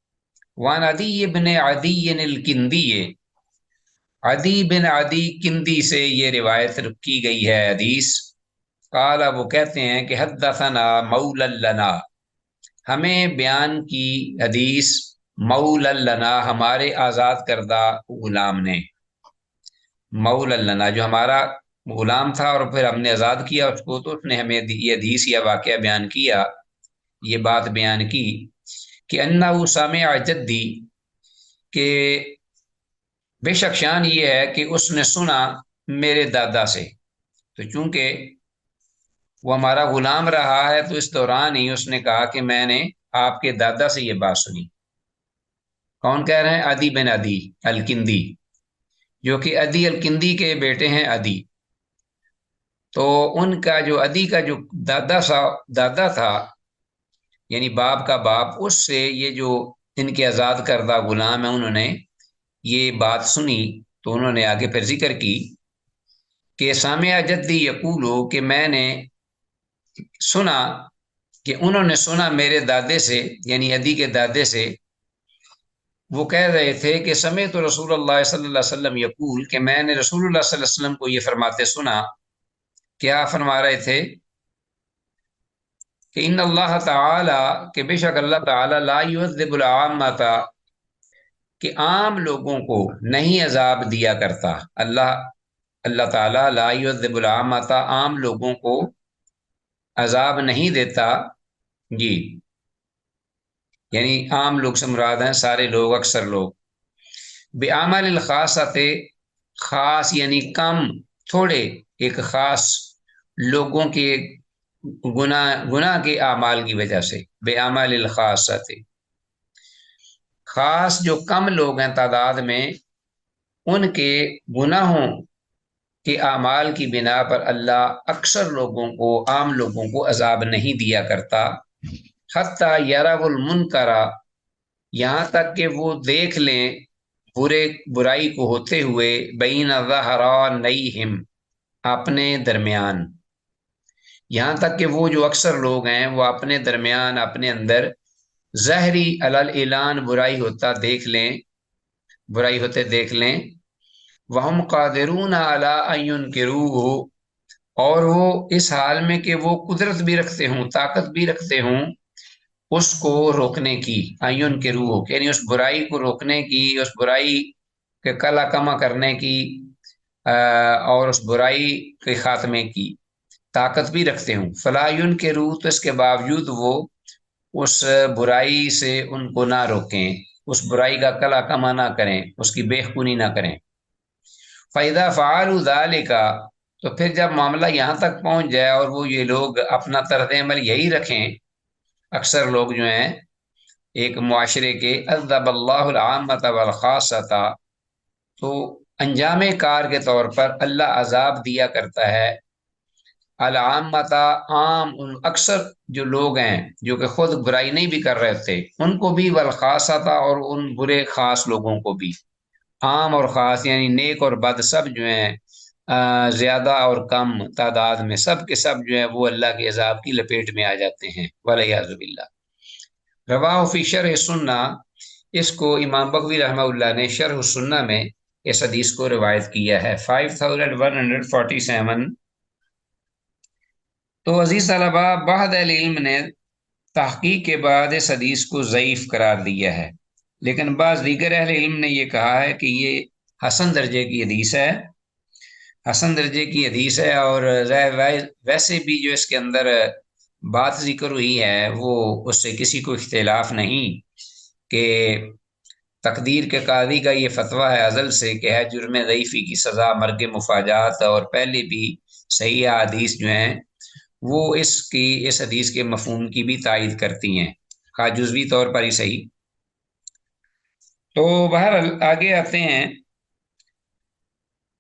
वान अदी इब्न अदी अल किंदी, अदी बिन अदी किंदी से ये रिवायत की गई है हदीस। काला, वो कहते हैं कि हद्दसना मौलन लना, हमें बयान की हदीस मौलन लना, हमारे आज़ाद करदा गुलाम ने। मौलन लना, जो हमारा गुलाम था और फिर हमने आज़ाद किया उसको, तो उसने हमें ये हदीस या वाक़या बयान किया, ये बात बयान की कि अन्नहु समिअ जद्दी, के बेशक शान ये है कि उसने सुना मेरे दादा से। तो चूंकि वो हमारा गुलाम रहा है, तो इस दौरान ही उसने कहा कि मैंने आपके दादा से ये बात सुनी। कौन कह रहे हैं? अदी बिन अदी अलकिंदी, जो कि अदी अलकिंदी के बेटे हैं अदी। तो उनका जो अदी का जो दादा था, यानी बाप का बाप, उससे ये जो इनके आज़ाद करदा गुलाम है, उन्होंने ये बात सुनी। तो उन्होंने आगे फिर जिक्र की कि सामिया जद्दी यकूलो, कि मैंने सुना, कि उन्होंने सुना मेरे दादे से, यानी अदी के दादे से। वो कह रहे थे कि समय तो रसूलुल्लाह सल्लल्लाहु अलैहि वसल्लम यकूल, कि मैंने रसूलुल्लाह सल्लल्लाहु अलैहि वसल्लम को ये फरमाते सुना। क्या फरमा रहे थे? कि इन अल्लाह ताला, कि बेशक अल्लाह ताला ला युअज़्ज़िबुल आम्मता, कि आम लोगों को नहीं अजाब दिया करता। अल्लाह अल्लाह ताला ला युअज़्ज़िबुल आम्मता, आम लोगों को अजाब नहीं देता। जी, यानी आम लोग से मुराद हैं सारे लोग, अक्सर लोग। बेअमल खासते, खास यानी कम, थोड़े, एक खास लोगों के गुनाह गुनाह के आमाल की वजह से। बेअमल खासते, खास जो कम लोग हैं तादाद में, उनके गुनाहों के आमाल की बिना पर अल्लाह अक्सर लोगों को, आम लोगों को अजाब नहीं दिया करता। हत्ता यरावुल मुनकरा, यहाँ तक कि वो देख लें बुराई को होते हुए, बैन ज़हरानैहिम, अपने दरमियान। यहाँ तक कि वो जो अक्सर लोग हैं, वो अपने दरमियान, अपने अंदर ज़हरी अलल ऐलान बुराई होता देख लें, बुराई होते देख लें। वहम कादिरून अला अन युनकिरूहु, और वो इस हाल में कि वो कुदरत भी रखते हों, ताकत भी रखते हों उसको रोकने की। अयन के रूह, यानी उस बुराई को रोकने की, उस बुराई के कला कमा करने की, और उस बुराई के खात्मे की ताकत भी रखते हूँ। फलायुन के रूह, तो इसके बावजूद वो उस बुराई से उनको ना रोकें, उस बुराई का कला कमा ना करें, उसकी बेखुनी ना करें। फ़ैदा फ़ालू ज़ालिका, तो फिर जब मामला यहाँ तक पहुँच जाए और वो ये लोग अपना तर्ज अमल यही रखें, अक्सर लोग जो हैं एक मुआशरे के, अज़्ज़बल्लाहुल आम्मता वल खासता, तो अंजाम कार के तौर पर अल्लाह अजाब दिया करता है अल आम्मता, आम, उन अक्सर जो लोग हैं जो कि खुद बुराई नहीं भी कर रहे थे उनको भी, वल खासता, और उन बुरे खास लोगों को भी। आम और ख़ास यानी नेक और बद सब जो हैं, ज़्यादा और कम तादाद में, सब के सब जो है वो अल्लाह के अजाब की लपेट में आ जाते हैं, वलियाज़ु बिल्लाह। रवाह फ़ी शरह सुन्ना, इसको इमाम बगवी रहमहुल्लाह ने शरह सुन्ना में इस हदीस को रिवायत किया है। 5147। तो अजीज़ तलबा, बाद इल्म ने तहकीक के बाद इस हदीस को ज़ईफ़ करार दिया है, लेकिन बाज़ दीगर अहले इल्म ने यह कहा है कि ये हसन दर्जे की हदीस है, हसन दर्जे की हदीस है। और वैसे भी जो इसके अंदर बात जिक्र हुई है, वो उससे किसी को इख्तिलाफ नहीं, कि तकदीर के कादी का ये फतवा है अज़ल से कि है जुर्म ज़ईफ़ी की सज़ा मर्ग मुफाजात, और पहले भी सही हदीस जो हैं وہ اس حدیث کے مفہوم کی بھی تائید کرتی ہیں، خواہ جزوی طور پر ہی صحیح۔ تو بہرحال آگے آتے ہیں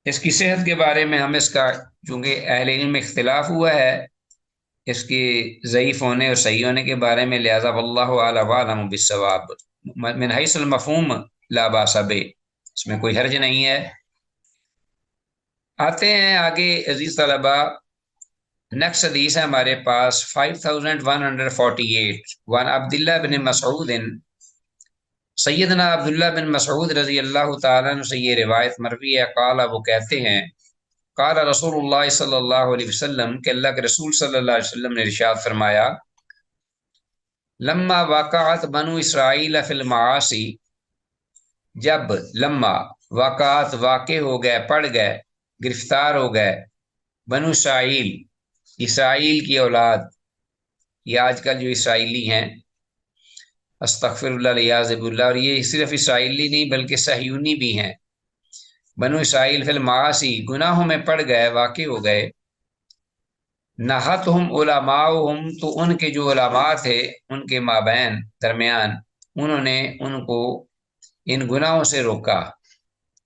اس کی صحت کے بارے میں۔ ہم اس کا چونکہ اہل علم میں اختلاف ہوا ہے اس کے ضعیف ہونے اور صحیح ہونے کے بارے میں، لہذا واللہ اعلم عالم بالصواب، من حیث المفہوم لا باس بہ، اس میں کوئی حرج نہیں ہے۔ آتے ہیں آگے عزیز طلبہ، نیکسٹ حدیث ہے ہمارے پاس 5148 وعن عبداللہ بن مسعود، سیدنا عبداللہ بن مسعود رضی اللہ تعالیٰ عنہ سے یہ روایت مروی ہے، قال، وہ کہتے ہیں، قال رسول اللہ صلی اللہ علیہ وسلم، کہ اللہ کے رسول صلی اللہ علیہ وسلم نے ارشاد فرمایا، لما وقعت بنو اسرائیل فی المعاصی، جب لما واقعات واقع ہو گئے، پڑ گئے، گرفتار ہو گئے، بنو اسرائیل، اسرائیل کی اولاد، یہ آج کل جو اسرائیلی ہیں، استغفر اللہ الیاذ باللہ، اور یہ صرف اسرائیلی نہیں بلکہ صہیونی بھی ہیں، بنو اسرائیل فی المعاصی، گناہوں میں پڑ گئے، واقع ہو گئے، نہتہم علماؤہم، تو ان کے جو علماء تھے ان کے مابین درمیان، انہوں نے ان کو ان گناہوں سے روکا،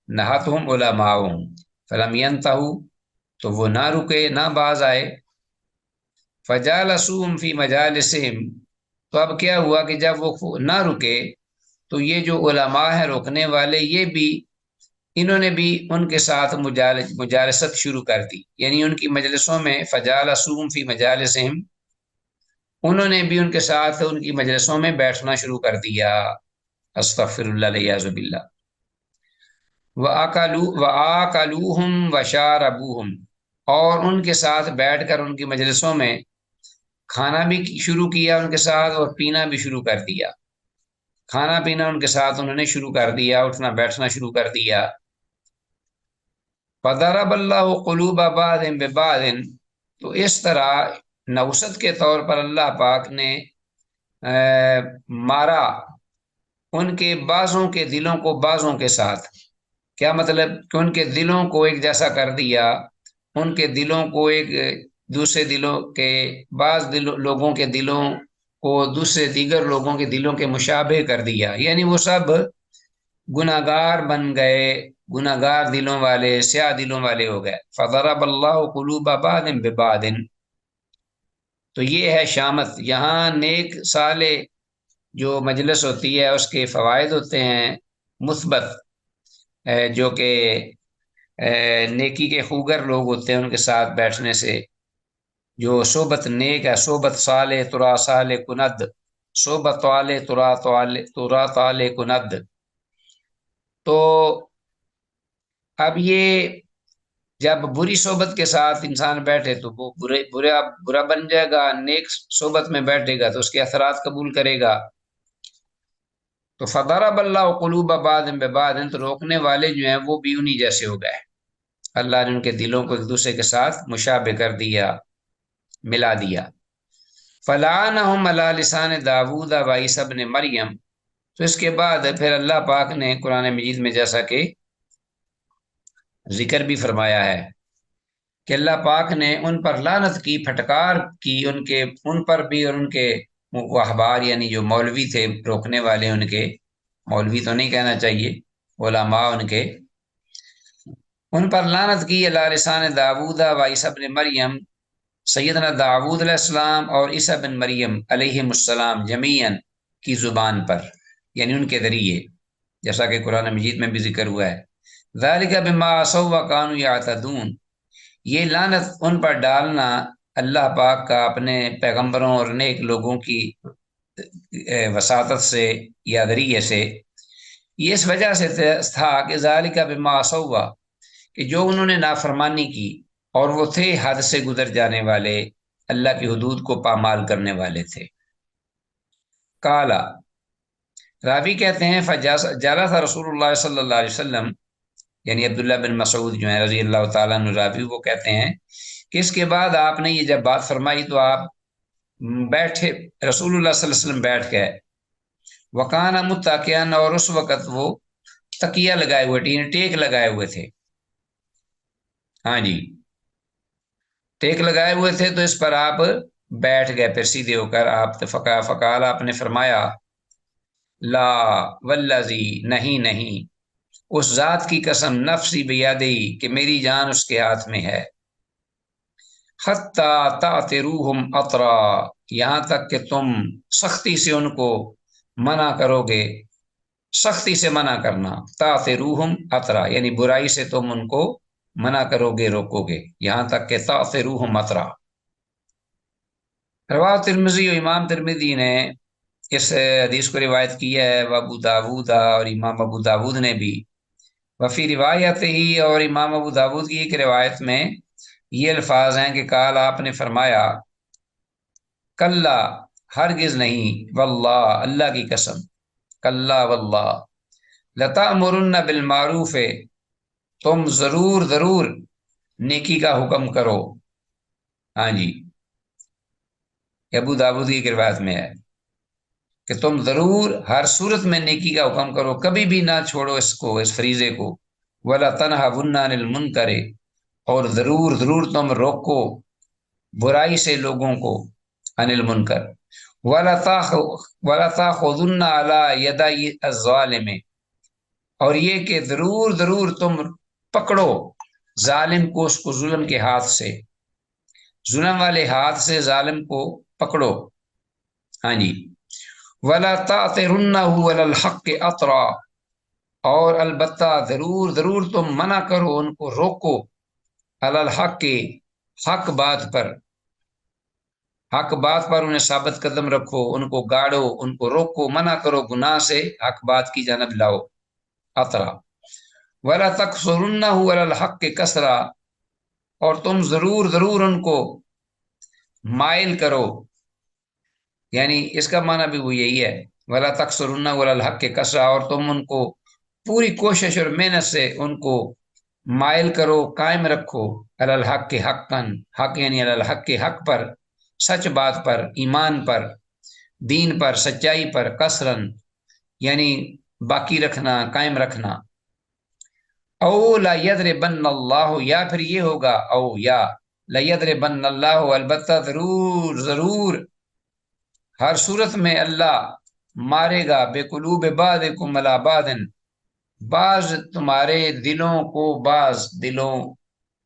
نہتہم علماؤہم فلم ینتہوا، تو وہ نہ رکے، نہ باز آئے، فجالسوہم فی مجالسہم، تو اب کیا ہوا کہ جب وہ نہ رکے تو یہ جو علماء ہیں روکنے والے، یہ بھی انہوں نے بھی ان کے ساتھ مجالست شروع کر دی، یعنی ان کی مجلسوں میں، فجالسوہم فی مجالسہم، انہوں نے بھی ان کے ساتھ ان کی مجلسوں میں بیٹھنا شروع کر دیا، استغفر اللہ الیاذ باللہ، وآکلوہم وشاربوہم، اور ان کے ساتھ بیٹھ کر ان کی مجلسوں میں کھانا بھی شروع کیا ان کے ساتھ، اور پینا بھی شروع کر دیا، کھانا پینا ان کے ساتھ انہوں نے شروع کر دیا، اٹھنا بیٹھنا شروع کر دیا۔ فضرب اللہ قلوب بعض ببعض، تو اس طرح نوسط کے طور پر اللہ پاک نے مارا ان کے بعضوں کے دلوں کو بعضوں کے ساتھ، کیا مطلب کہ ان کے دلوں کو ایک جیسا کر دیا، ان کے دلوں کو ایک دوسرے دلوں کے، لوگوں کے دلوں کو دوسرے دیگر لوگوں کے دلوں کے مشابہ کر دیا، یعنی وہ سب گناہگار بن گئے، گناہگار دلوں والے، سیاہ دلوں والے ہو گئے۔ فضرب اللہ قلوب بعض ببعض، تو یہ ہے شامت، یہاں نیک صالح جو مجلس ہوتی ہے اس کے فوائد ہوتے ہیں مثبت، جو کہ نیکی کے خوگر لوگ ہوتے ہیں ان کے ساتھ بیٹھنے سے، جو صحبت نیک ہے، صحبت صالح ترا صالح کند، صحبت طالح ترا طالح کند۔ تو اب یہ جب بری صحبت کے ساتھ انسان بیٹھے تو وہ برا بن جائے گا، نیک صحبت میں بیٹھے گا تو اس کے اثرات قبول کرے گا۔ تو فضرب اللہ قلوب بعض ببعض، تو روکنے والے جو ہیں وہ بھی انہی جیسے ہو گئے، اللہ نے ان کے دلوں کو ایک دوسرے کے ساتھ مشابہ کر دیا، ملا دیا۔ فلعنہم علی لسان داؤد و عیسی ابن مریم، تو اس کے بعد پھر اللہ پاک نے قرآن مجید میں جیسا کہ ذکر بھی فرمایا ہے کہ اللہ پاک نے ان پر لعنت کی، پھٹکار کی، ان پر بھی، اور ان کے احبار یعنی جو مولوی تھے روکنے والے، ان کے مولوی تو نہیں کہنا چاہیے، علماء ان کے، ان پر لعنت کی، علی لسان داؤد و عیسی ابن مریم، سیدنا داؤد علیہ السلام اور عیسی بن مریم علیہ السلام جمیعاً کی زبان پر، یعنی ان کے ذریعے، جیسا کہ قرآن مجید میں بھی ذکر ہوا ہے، ذالک بما عصوا وکانوا یعتدون، یہ لعنت ان پر ڈالنا اللہ پاک کا اپنے پیغمبروں اور نیک لوگوں کی وساطت سے یا ذریعے سے، یہ اس وجہ سے تھا کہ ذالک بما عصوا، کہ جو انہوں نے نافرمانی کی اور وہ تھے حد سے گزر جانے والے، اللہ کی حدود کو پامال کرنے والے تھے۔ کالا، راوی کہتے ہیں، فجلس رسول اللہ صلی اللہ علیہ وسلم، یعنی عبداللہ بن مسعود جو ہیں رضی اللہ تعالیٰ عنہ راوی، وہ کہتے ہیں کہ اس کے بعد آپ نے یہ جب بات فرمائی تو آپ بیٹھے، رسول اللہ صلی اللہ علیہ وسلم بیٹھ گئے، وکانا متکئا، اور اس وقت وہ تکیہ لگائے ہوئے، ٹیک لگائے ہوئے تھے، ہاں جی، टेक लगाए हुए थे तो इस पर आप बैठ गए, फिर सीधे होकर आप फकाल आपने फरमाया, ला वल्लजी, नहीं नहीं, उस जात की कसम, नफ्सी बियदी, कि मेरी जान उसके हाथ में है, हत्ता तातिरूहुम अतरा, यहां तक कि तुम सख्ती से उनको मना करोगे, सख्ती से मना करना, तातिरूहुम अतरा यानी बुराई से तुम उनको मना करोगे, रोकोगे, यहां तक कि तातिरूहुम अतरा। रवाह तिरमिजी, इमाम तिरमिजी ने इस हदीस को रिवायत किया है, व अबू दाऊद, और इमाम अबू दाऊद ने भी, वफ़ी रिवायत ही, और इमाम अबू दाऊद की एक रिवायत में ये अल्फाज हैं कि काल आपने फरमाया, कल्ला, हरगिज नहीं, वल्लाह, अल्लाह की कसम, कल्ला वल्लाह, लतामुरुन्ना बिल मारूफ, तुम जरूर जरूर नेकी का हुक्म करो। हाँ जी, अबू दाऊद की रिवायत में है कि तुम जरूर हर सूरत में नेकी का हुक्म करो, कभी भी ना छोड़ो इसको, इस फरीजे को, वला तनहावुन्ना अनिल मुनकरे, और जरूर जरूर तुम रोको बुराई से लोगों को, अनिल मुनकर, वला ताखुदुन्ना अला यदाई अज़्ज़ालिम, और ये कि जरूर जरूर तुम पकड़ो जालिम को, उसको जुल्म के हाथ से, जुल्म वाले हाथ से जालिम को पकड़ो। हाँ जी, वला तातिरुन्नहु अलल हक़्क़ि अतरा, और अलबत्ता जरूर जरूर तुम मना करो, उनको रोको, अलल हक़्क़ि, हक बात पर, हक बात पर उन्हें साबित कदम रखो, उनको गाड़ो, उनको रोको, मना करो गुनाह से, हक बात की जानब लाओ, अतरा। वला तकसुरुन्नहु अलल हक़्क़ि कसरा, और तुम जरूर जरूर उनको माइल करो, यानी इसका माना भी वो यही है, वला तकसुरुन्नहु अलल हक़्क़ि कसरा, और तुम उनको पूरी कोशिश और मेहनत से उनको माइल करो, कायम रखो, अलल हक़्क़ि हक़्क़न, हक यानी अलल हक़्क़ि, हक पर, सच बात पर, ईमान पर, दीन पर, सच्चाई पर, कसरन यानी बाकी रखना, कायम रखना। औ ला यद्रिबन्नल्लाहु, या फिर ये होगा, औ या ला यद्रिबन्नल्लाहु, अलबत्ता जरूर जरूर हर सूरत में अल्लाह मारेगा, बेकुलूब बादिकुम अला बादिन, बाज तुम्हारे दिलों को बाज दिलों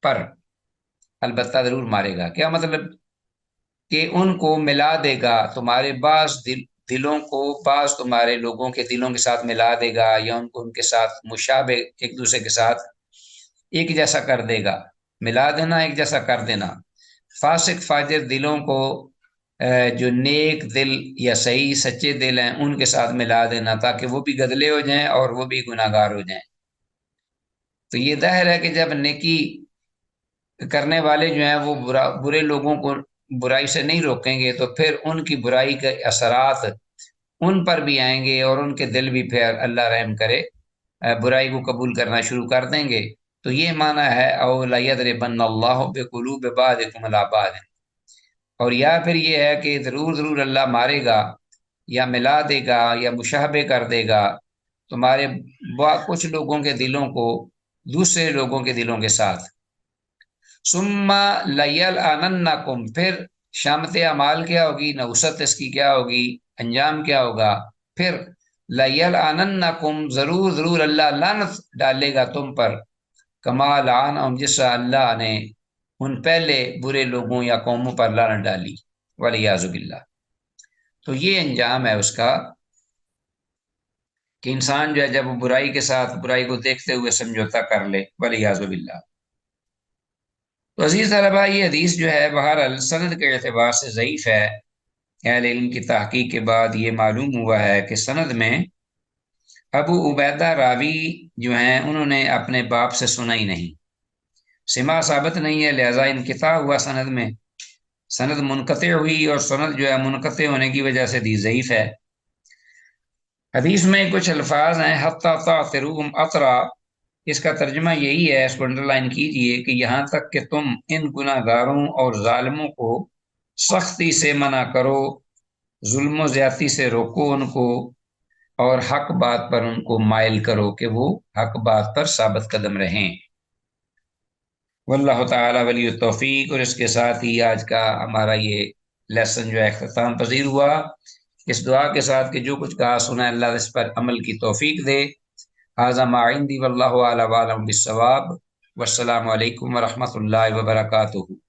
पर, अलबत्ता जरूर मारेगा, क्या मतलब कि उनको मिला देगा, तुम्हारे बाज दिलों को बाज तुम्हारे लोगों के दिलों के साथ मिला देगा, या उनको उनके साथ मुशाबे, एक दूसरे के साथ एक जैसा कर देगा, मिला देना, एक जैसा कर देना, फासिक फाजिर दिलों को जो नेक दिल या सही सच्चे दिल हैं उनके साथ मिला देना, ताकि वो भी गदले हो जाएं और वो भी गुनाहगार हो जाएं। तो ये जाहिर है कि जब नेकी करने वाले जो हैं वो बुरे लोगों को बुराई से नहीं रोकेंगे, तो फिर उनकी बुराई के असरात उन पर भी आएंगे, और उनके दिल भी फिर अल्लाह रहम करे बुराई को कबूल करना शुरू कर देंगे। तो ये माना है, औ ला यद्रिबन्नल्लाहु बिकुलूबि बादिकुम अला बाद, और या फिर ये है कि जरूर जरूर अल्लाह मारेगा, या मिला देगा, या मुशाहबे कर देगा तुम्हारे कुछ लोगों के दिलों को दूसरे लोगों के दिलों के साथ। सुम्मा लयल आनन्नाकुम, फिर शामत अमाल क्या होगी, नौसत इसकी क्या होगी, अंजाम क्या होगा, फिर लयल आनन्नाकुम, जरूर जरूर अल्लाह लानत डालेगा तुम पर, कमाल आन, जिस अल्लाह ने उन पहले बुरे लोगों या कौमों पर लानत डाली, वलियाज़ु बिल्लाह। तो ये अंजाम है उसका कि इंसान जो है जब वो बुराई के साथ बुराई को देखते हुए समझौता कर ले, वलियाज़ु बिल्लाह। तो अजीज तलबा, ये हदीस जो है बहरहाल सनद के एतबार से ज़ईफ है। अहले इल्म की तहकीक के बाद ये मालूम हुआ है कि सनद में अबू उबैदा रावी जो हैं उन्होंने अपने बाप से सुना ही नहीं, सिमा साबित नहीं है, लिहाजा इनकिता हुआ सनद में, सनद मुनक़ते हुई, और सनद जो है मुनक़ते होने की वजह से हदीस ज़ईफ है। हदीस में कुछ अल्फाज हैं, हत्ता तातिरूहुम अतरा, इसका तर्जुमा यही है, इसको अंडरलाइन कीजिए कि यहाँ तक कि तुम इन गुनाहगारों और जालिमों को सख्ती से मना करो, जुल्म ज्यादती से रोको उनको, और हक बात पर उनको माइल करो कि वो हक बात पर साबित कदम रहें। واللہ تعالی ولی التوفیق۔ اور اس کے ساتھ ہی آج کا ہمارا یہ لیسن جو ہے اختتام پذیر ہوا، اس دعا کے ساتھ کہ جو کچھ کہا سنا ہے اللہ اس پر عمل کی توفیق دے۔ ھذا ما عندی واللہ اعلم بالصواب، والسلام علیکم ورحمۃ اللہ وبرکاتہ۔